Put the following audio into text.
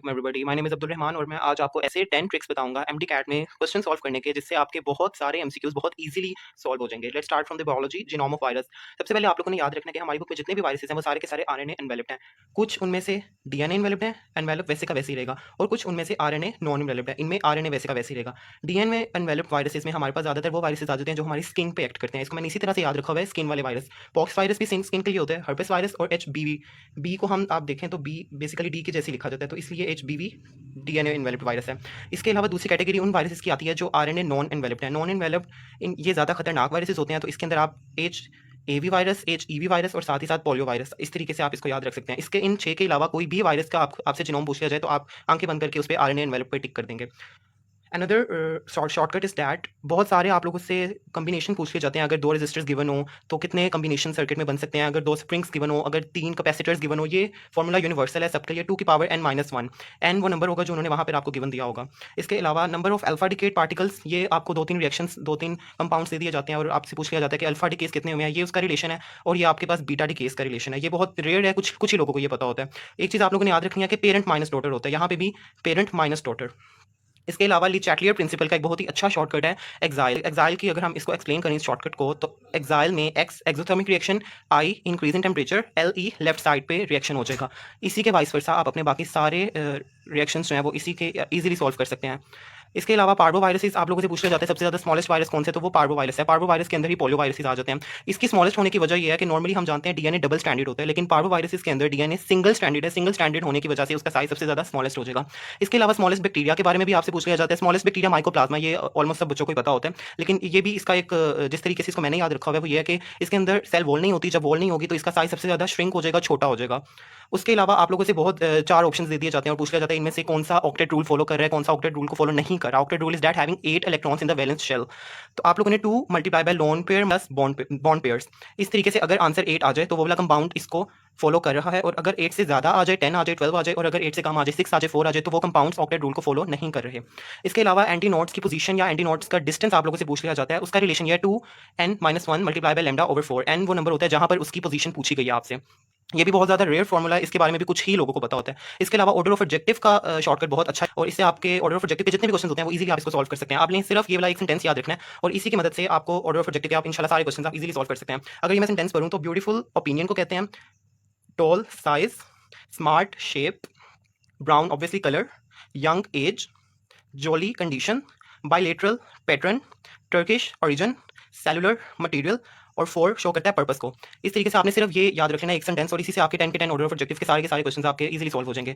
Welcome everybody. My name is Abdul Rahman और मैं आज आपको ऐसे 10 ट्रिक्स बताऊंगा एमडीकैट में क्वेश्चन सॉल्व करने के, जिससे आपके बहुत सारे एमसीक्यूज बहुत इजीली सॉल्व हो जाएंगे। Let's start from the biology, genome of virus. सबसे पहले आप लोगों ने याद रखना है कि हमारी बुक में जितने भी वायरसेस हैं वो सारे के सारे आरएनए एनवेलप्ड हैं। कुछ उनमें से डीएनए एनवेलप्ड है, एनवेलप वैसे का वैसे ही रहेगा, और कुछ उनमें से आरएनए नॉन एनवेलप्ड है, इनमें आरएनए वैसे का वैसे ही रहेगा। डीएनए एनवेलप्ड वायरसेस में हमारे पास ज्यादातर वो वायरसेस आ जाते हैं जो हमारी स्किन पे एक्ट करते हैं। इसको मैंने इसी तरह से याद रखा हुआ है, स्किन वाले वायरस। पॉक्स वायरस भी स्किन के लिए होता है, हर्पेस वायरस और एचबीवी। बी को हम आप देखें तो बी बेसिकली डी के जैसे लिखा जाता है, तो इसलिए एचबीवी डीएनए एनवेलप्ड वायरस है। इसके अलावा दूसरी कैटेगरी उन वायरसेस की आती है जो आरएनए नॉन एनवेलप्ड है। नॉन एनवेलप्ड इन ये ज़्यादा खतरनाक वायरसेस होते हैं, तो इसके अंदर आप एच एवी वायरस, एच ईवी वायरस और साथ ही साथ पोलियो वायरस, इस तरीके से आप इसको याद रख सकते हैं। इसके इन 6 के अलावा कोई भी वायरस का आपसे जीनोम पूछ लिया जाए तो आप आंखें बंद करके उस पर आरएनए एनवेलप पर टिक कर देंगे। अनदर शॉर्टकट इज दैट बहुत सारे आप लोगों से कम्बिनेशन पूछ लिए जाते हैं। अगर 2 रेजिस्टर्स गिवन हो तो कितने कम्बिनेशन सर्किट में बन सकते हैं, अगर 2 स्प्रिंग्स गिवन हो, अगर 3 कैपेसिटर्स गिवन हो। ये फॉर्मूला यूनिवर्सल है सबके लिए, 2 की पावर n-1। n वो नंबर होगा जो उन्होंने वहाँ पर आपको गिवन दिया होगा। इसके अलावा number of alpha decade particles, ये आपको 2-3 रिएक्शंस, 2-3 कंपाउंड्स दे दिए जाते हैं और आपसे पूछ लिया जाता है कि अल्फा डिकेस कितने हुए हैं, ये उसका रिलेशन है। और ये आपके पास बीटा डिकेस का रिलेशन है। ये बहुत रेयर है, कुछ कुछ ही लोगों को ये पता होता है। एक चीज़ आप लोगों ने याद रखनी है कि पेरेंट माइनस डॉटर होता है, यहाँ पे भी पेरेंट माइनस डॉटर। इसके अलावा ली चैटलियर प्रिंसिपल का एक बहुत ही अच्छा शॉर्टकट है एक्साइल। एक्साइल की अगर हम इसको एक्सप्लेन करें इस शॉर्टकट को, तो एक्साइल में x exothermic reaction, I increase in temperature, L E left side पे रिएक्शन हो जाएगा। इसी के वाइस वर्सा आप अपने बाकी सारे रिएक्शंस जो हैं वो इसी के इजीली सॉल्व कर सकते हैं। इसके अलावा पार्बो वायरसेस आप लोगों से पूछ लिया जाता है सबसे ज़्यादा स्मॉलेस्ट वायरस कौन से, तो वो पार्बो वायरस है। पार्बो वायरस के अंदर ही पोलियो वायरसेस आ जाते हैं। इसकी स्मॉलेस्ट होने की वजह यह है कि नॉर्मली हम जानते हैं डीएनए डबल स्टैंडर्ड होता है, लेकिन पार्बो वायरसेस के अंदर डीएनए सिंगल स्टैंडर्ड है। सिंगल स्टैंडर्ड होने की वजह से उसका साइज सबसे ज़्यादा स्मॉलेस्ट हो जाएगा। इसके अलावा स्मॉलेस्ट बैक्टीरिया के बारे में भी आपसे पूछ लिया जाता है। स्मॉलेस्ट बैक्टीरिया माइकोप्लाज्मा, ये ऑलमोस्ट सब बच्चों को ही पता होता है, लेकिन ये भी इसका एक जिस तरीके से इसको मैंने याद रखा हुआ है वो ये है कि इसके अंदर सेल वॉल नहीं होती। जब वॉल नहीं होगी तो इसका साइज सबसे ज़्यादा श्रिंक हो जाएगा, छोटा हो जाएगा। उसके अलावा आप लोगों से बहुत 4 ऑप्शंस दे दिए जाते हैं और पूछ लिया जाता है इनमें से कौन सा ऑक्टेट रूल फॉलो कर रहा है, कौन सा ऑक्टेट रूल को फॉलो नहीं कर रहा। Octet rule is that having 8 electrons in the valence shell. तो आप लोगों ने 2 multiply by lone pair plus bond pairs, इस तरीके से अगर आंसर 8 आ जाए तो वो वाला कंपाउंड इसको फॉलो कर रहा है, और अगर 8 से ज़्यादा आ जाए, 10 आ जाए, 12 आ जाए, और अगर 8 से कम आ जाए, 6 आ जाए, 4 आ जाए, तो वो कंपाउंड्स ऑक्टेट रूल को फॉलो नहीं कर रहे। इसके अलावा एंटी नोड्स की पोजीशन या एंटी नोड्स का डिस्टेंस आप लोगों से पूछ लिया जाता है। उसका रिलेशन ये 2n-1 multiply by lambda over 4। n वो नंबर होता है जहां पर उसकी पोजीशन पूछी गई है आपसे। ये भी बहुत ज़्यादा रेयर फॉर्मूला है, इसके बारे में भी कुछ ही लोगों को पता होता है। इसके अलावा ऑर्डर ऑफ ऑब्जेक्टिव का शॉर्टकट बहुत अच्छा है, और इससे आपके ऑर्डर ऑफ ऑब्जेक्टिव के जितने भी क्वेश्चन होते हैं वो इजीली आप इसको सॉल्व कर सकते हैं। आपने सिर्फ ये वाला एक सेंटेंस याद रखना है और इसी की मदद से आपको ऑर्डर ऑफ ऑब्जेक्टिव के आप इंशाल्लाह सारे क्वेश्चन आप इजीली सॉल्व कर सकते हैं। अगर ये मैं सेंटेंस पढ़ूँ तो ब्यूटीफुल ओपिनियन को कहते हैं, tall size, smart shape, brown obviously colour, young age, jolly condition, bilateral pattern, Turkish origin, cellular material, और 4 शो करता है पर्पस को। इस तरीके से आपने सिर्फ ये याद रखना है एक सेंटेंस, और इसी से आपके 10 के 10 ऑर्डर ऑफ ऑब्जेक्टिव के सारे क्वेश्चन आपके इजीली सॉल्व हो जाएंगे।